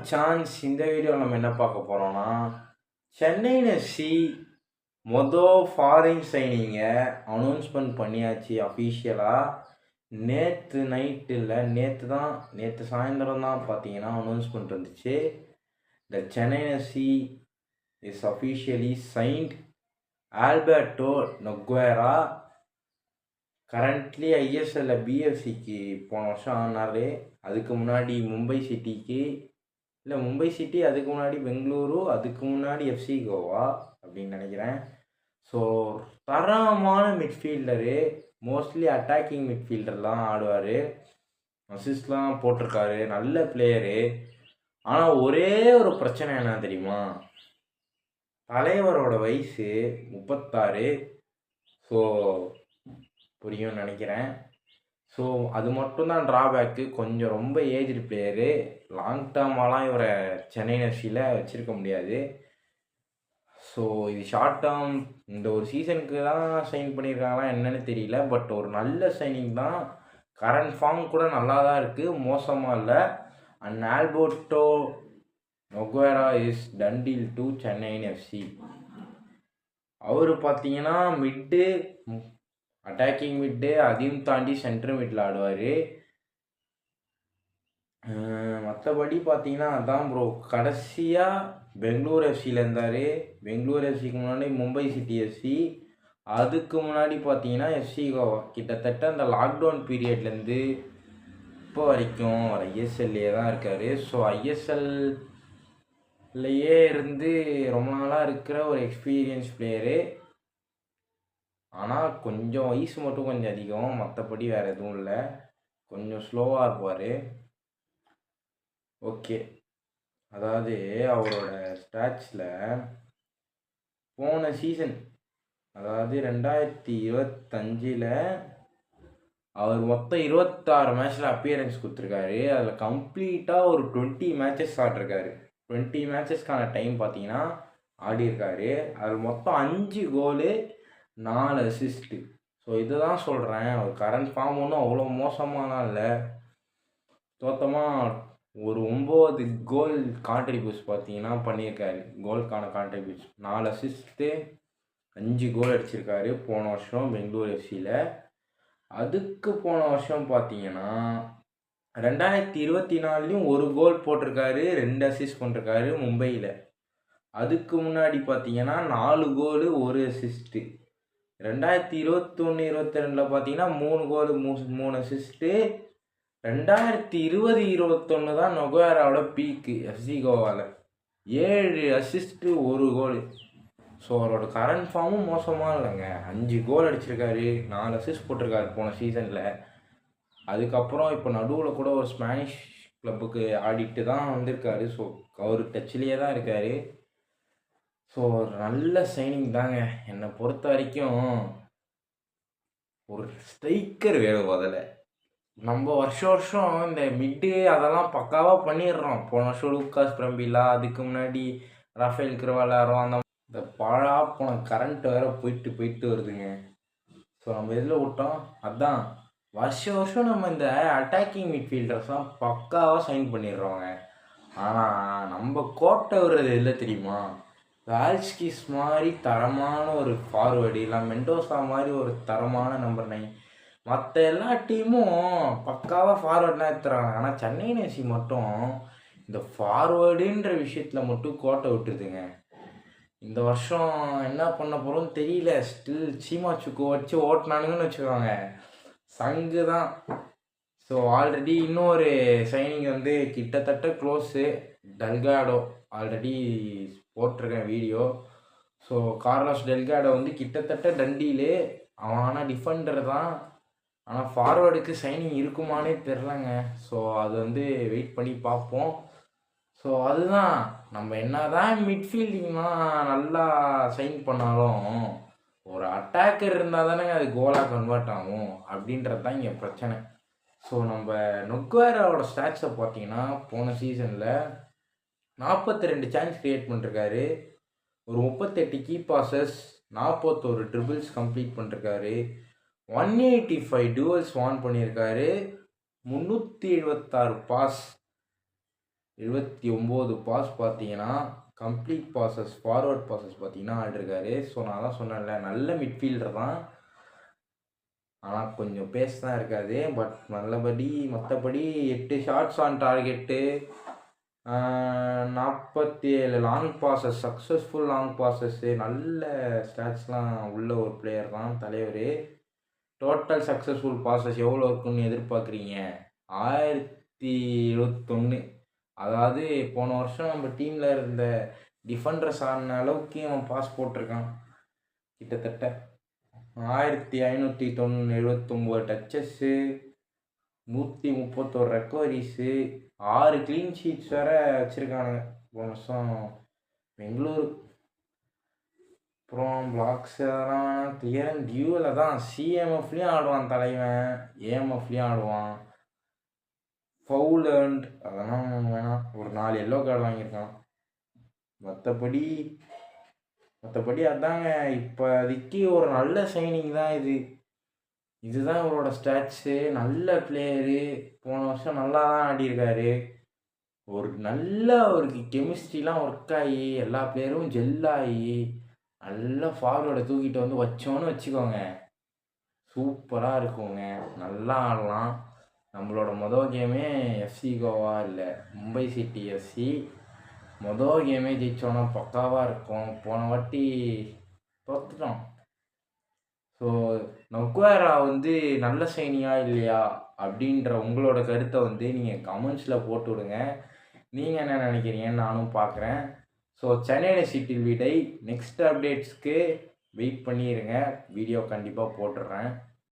மச்சான்ஸ் இந்த வீடியோவில் நம்ம என்ன பார்க்க போகிறோம்னா சென்னை எஃப்சி ஃபாரின் சைனிங்கை அனௌன்ஸ்மெண்ட் பண்ணியாச்சு அஃபீஷியலாக. நேற்று நைட்டு இல்லை, நேற்று சாயந்தரம் தான் பார்த்தீங்கன்னா அனௌன்ஸ்மெண்ட் வந்துச்சு. The Chennai FC is officially signed Alberto Noguera. Currently ஐஎஸ்எல்ல பிஎஃப்சிக்கு போன வருஷம் ஆனார். அதுக்கு முன்னாடி மும்பை சிட்டி, அதுக்கு முன்னாடி பெங்களூரு, அதுக்கு முன்னாடி எஃப்சி கோவா அப்படின்னு நினைக்கிறேன். ஸோ தரமான மிட்ஃபீல்டரு, மோஸ்ட்லி அட்டாக்கிங் மிட்ஃபீல்டர்லாம் ஆடுவார், அசிஸ்ட்லாம் போட்டிருக்காரு, நல்ல பிளேயரு. ஆனால் ஒரே ஒரு பிரச்சனை என்ன தெரியுமா, தலைவரோட வயசு 36. ஸோ புரியும்னு நினைக்கிறேன். ஸோ அது மட்டும்தான் ட்ராபேக்கு. கொஞ்சம் ரொம்ப ஏஜ்டு பிளேயரு, லாங் டேர்மாலாம் இவரை சென்னை எஃப்சியில் வச்சுருக்க முடியாது. ஸோ இது ஷார்ட் டேர்ம், இந்த ஒரு சீசனுக்கு தான் சைன் பண்ணியிருக்காங்களா என்னன்னு தெரியல. பட் ஒரு நல்ல சைனிங் தான். கரண்ட் ஃபார்ம் கூட நல்லா தான் இருக்குது, மோசமாக இல்லை. And Alberto Noguera is done deal to Chennai FC. அவர் பார்த்தீங்கன்னா மிட்டு, அட்டாக்கிங் மிட்டு, அதையும் தாண்டி சென்டர் மிட்டில் ஆடுவார். மற்றபடி பார்த்தீங்கன்னா அதான் ப்ரோ. கடைசியாக பெங்களூர் எஃப்சியில் இருந்தார். பெங்களூர் எஃப்சிக்கு முன்னாடி மும்பை சிட்டி எஃப்சி, அதுக்கு முன்னாடி பார்த்தீங்கன்னா எஃப்சி கோவா. கிட்டத்தட்ட அந்த லாக்டவுன் பீரியட்லேருந்து இப்போ வரைக்கும் அவர் ஐஎஸ்எல்லையே தான் இருக்கார். ஸோ ஐஎஸ்எல்லையே இருந்து ரொம்ப நாளாக இருக்கிற ஒரு எக்ஸ்பீரியன்ஸ் பிளேயரு. ஆனால் கொஞ்சம் வயசு மட்டும் கொஞ்சம் அதிகம், மற்றபடி வேறு எதுவும் இல்லை. கொஞ்சம் ஸ்லோவாக இருப்பார். ஓகே, அதாவது அவரோட ஸ்டாட்ஸில் போன சீசன், அதாவது 2025 அவர் மொத்தம் 26 மேட்ச்சில் அப்பியரன்ஸ் கொடுத்துருக்காரு. அதில் கம்ப்ளீட்டாக ஒரு 20 மேட்சஸ் ஆடிருக்காரு. 20 மேட்சஸ்க்கான டைம் பார்த்தீங்கன்னா ஆடிருக்காரு. அதில் மொத்தம் 5 கோலு 4 அசிஸ்ட்டு. ஸோ இதை தான் சொல்கிறேன், அவர் கரண்ட் ஃபார்ம் ஒன்றும் அவ்வளோ மோசமாலாம் இல்லை. மொத்தமாக ஒரு 9 கோல் கான்ட்ரிபியூட்ஸ் பார்த்தீங்கன்னா பண்ணியிருக்காரு. கோலுக்கான கான்ட்ரிபியூட்ஸ் 4 அசிஸ்ட்டு, 5 கோல் அடிச்சிருக்காரு போன வருஷம் பெங்களூர் எஃப்சியில். அதுக்கு போன வருஷம் பார்த்தீங்கன்னா 2024லையும் 1 கோல் போட்டிருக்காரு, 2 அசிஸ்ட் பண்ணிருக்காரு மும்பையில். அதுக்கு முன்னாடி பார்த்தீங்கன்னா 4 கோலு 1 அசிஸ்ட்டு. 2021-22 பார்த்தீங்கன்னா 3 கோலு 3 அசிஸ்ட்டு. 2020-21 தான் நொக்வேராவோட பீக்கு எஃப்சி கோவாவில், 7 அசிஸ்ட்டு 1 கோலு. ஸோ அவரோட கரண்ட் ஃபார்மும் மோசமாக இல்லைங்க. 5 கோல் அடிச்சிருக்காரு, 4 அசிஸ்ட் போட்டிருக்காரு போன சீசனில். அதுக்கப்புறம் இப்போ நடுவில் கூட ஒரு ஸ்பானிஷ் கிளப்புக்கு ஆடிட்டு தான் வந்திருக்காரு. ஸோ அவர் டச்சிலேயே தான் இருக்கார். ஸோ ஒரு நல்ல சைனிங் தாங்க. என்னை பொறுத்த வரைக்கும் ஒரு ஸ்ட்ரைக்கர் வேணும். முதல்ல நம்ம வருஷம் இந்த மிட்டு அதெல்லாம் பக்காவாக பண்ணிடுறோம். போன வருஷம் லூக்காஸ் பிரம்பிலா, அதுக்கு முன்னாடி ரஃபேல் கிரவாலாரோ, இந்த பாழா போன கரண்ட் வேறு போயிட்டு வருதுங்க. ஸோ நம்ம எதில் விட்டோம், அதான் வருஷம் நம்ம இந்த அட்டாக்கிங் மிட்ஃபீல்டர்ஸ்லாம் பக்காவாக சைன் பண்ணிடுறோங்க. ஆனால் நம்ம கோட்டை விடுறது இல்லை தெரியுமா, வால்ஸ்கிஸ் மாதிரி தரமான ஒரு ஃபார்வேர்டு, இல்லை மெண்டோசா மாதிரி ஒரு தரமான நம்பர் 9. மற்ற எல்லா டீமும் பக்காவாக ஃபார்வேர்ட்லாம் எடுத்துறாங்க. ஆனால் சென்னை எஃப்சி மட்டும் இந்த ஃபார்வேர்டுன்ற விஷயத்தில் மட்டும் கோட்டை விட்டுருதுங்க. இந்த வருஷம் என்ன பண்ண போகிறோன்னு தெரியல. ஸ்டில் சீமாச்சுக்கு வச்சு ஓட்டினானுங்கன்னு வச்சுக்கோங்க, சங்கு தான். ஸோ ஆல்ரெடி இன்னொரு சைனிங் வந்து கிட்டத்தட்ட க்ளோஸு, டெல்காடோ. ஆல்ரெடி போட்டிருக்கேன் வீடியோ. ஸோ கார்லோஸ் டெல்காடோ வந்து கிட்டத்தட்ட டண்டீலு. அவன் ஆனால் டிஃபெண்டர் தான், ஆனால் ஃபார்வேர்டுக்கு சைனிங் இருக்குமானே தெரிலங்க. ஸோ அது வந்து வெயிட் பண்ணி பார்ப்போம். ஸோ அதுதான், நம்ம என்ன தான் மிட்ஃபீல்டிங்லாம் நல்லா சைன் பண்ணாலும் ஒரு அட்டாக்கர் இருந்தால் தானேங்க அது கோலாக கன்வெர்ட் ஆகும், அப்படின்றது தான் இங்கே பிரச்சனை. ஸோ நம்ம நொக்வேராவோட ஸ்டாட்ஸை பார்த்தீங்கன்னா போன சீசனில் 42 சான்ஸ் க்ரியேட் பண்ணிருக்காரு, ஒரு 38 கீ பாசஸ், 41 ட்ரிபிள்ஸ் கம்ப்ளீட் பண்ணிருக்காரு, 185 டூவல்ஸ் வான் பண்ணியிருக்காரு, 376 பாஸ். 79 பாஸ் பார்த்தீங்கன்னா, கம்ப்ளீட் பாஸஸ், ஃபார்வர்ட் பாஸஸ் பார்த்தீங்கன்னா ஆடிருக்காரு. ஸோ நான் தான் சொன்னேன்ல, நல்ல மிட்ஃபீல்டர் தான். ஆனால் கொஞ்சம் பேஸ் தான் இருக்காது. பட் மற்றபடி 8 shots on target, 47 long passes, successful long passes, நல்ல ஸ்டாட்ஸ்லாம் உள்ள ஒரு பிளேயர் தான் தலைவர். டோட்டல் சக்ஸஸ்ஃபுல் பாஸஸ் எவ்வளோ இருக்குன்னு எதிர்பார்க்குறீங்க? 1071. அதாவது போன வருஷம் நம்ம டீமில் இருந்த டிஃபெண்டர்ஸ் ஆன அளவுக்கு அவன் பாஸ் போட்டிருக்கான். கிட்டத்தட்ட 1579 டச்சஸ்ஸு, 131 ரெக்கவரிஸு, 6 க்ளீன் ஷீட்ஸ் வேறு வச்சுருக்கானுங்க போன வருஷம். பெங்களூர் அப்புறம் பிளாக்ஸ் அதெல்லாம் வேணாம். கிளியரன் டியூவில் தான் சிஎம்எஃப்லேயும் ஆடுவான் தலைவன், ஏஎம்எஃப்லேயும் ஆடுவான். ஃபவுல் ஏர்ன்ட் அதெல்லாம் வேணாம். ஒரு 4 எல்லோ கார்டு வாங்கியிருக்கான். மற்றபடி அதாங்க இப்போதைக்கு ஒரு நல்ல சைனிங் தான் இது. இதுதான் இவரோட ஸ்டாட்ஸு. நல்ல பிளேயரு, போன வருஷம் நல்லா தான் ஆடியிருக்காரு. ஒரு கெமிஸ்ட்ரிலாம் ஒர்க் ஆகி எல்லா பிளேயரும் ஜெல்லாகி நல்லா ஃபார்வர்டை தூக்கிட்டு வந்து வச்சோன்னு வச்சுக்கோங்க, சூப்பராக இருக்குங்க. நல்லா ஆடலாம். நம்மளோட மொதல் கேமே எஃப்சி கோவா இல்லை மும்பை சிட்டி எஃப்சி. மொதல் கேமே ஜெயிச்சோன்னா பக்காவாக இருக்கும். போன வாட்டி தோத்துட்டோம். ஸோ நொக்வேரா நல்ல சைனியா இல்லையா அப்படின்ற உங்களோட கருத்தை நீங்கள் கமெண்ட்ஸில் போட்டு விடுங்க. நீங்கள் என்ன நினைக்கிறீங்கன்னு நானும் பார்க்குறேன். ஸோ சென்னை சிட்டி விடை நெக்ஸ்ட் அப்டேட்ஸ்க்கு வெயிட் பண்ணிடுங்க. வீடியோ கண்டிப்பாக போட்டுடுறேன்.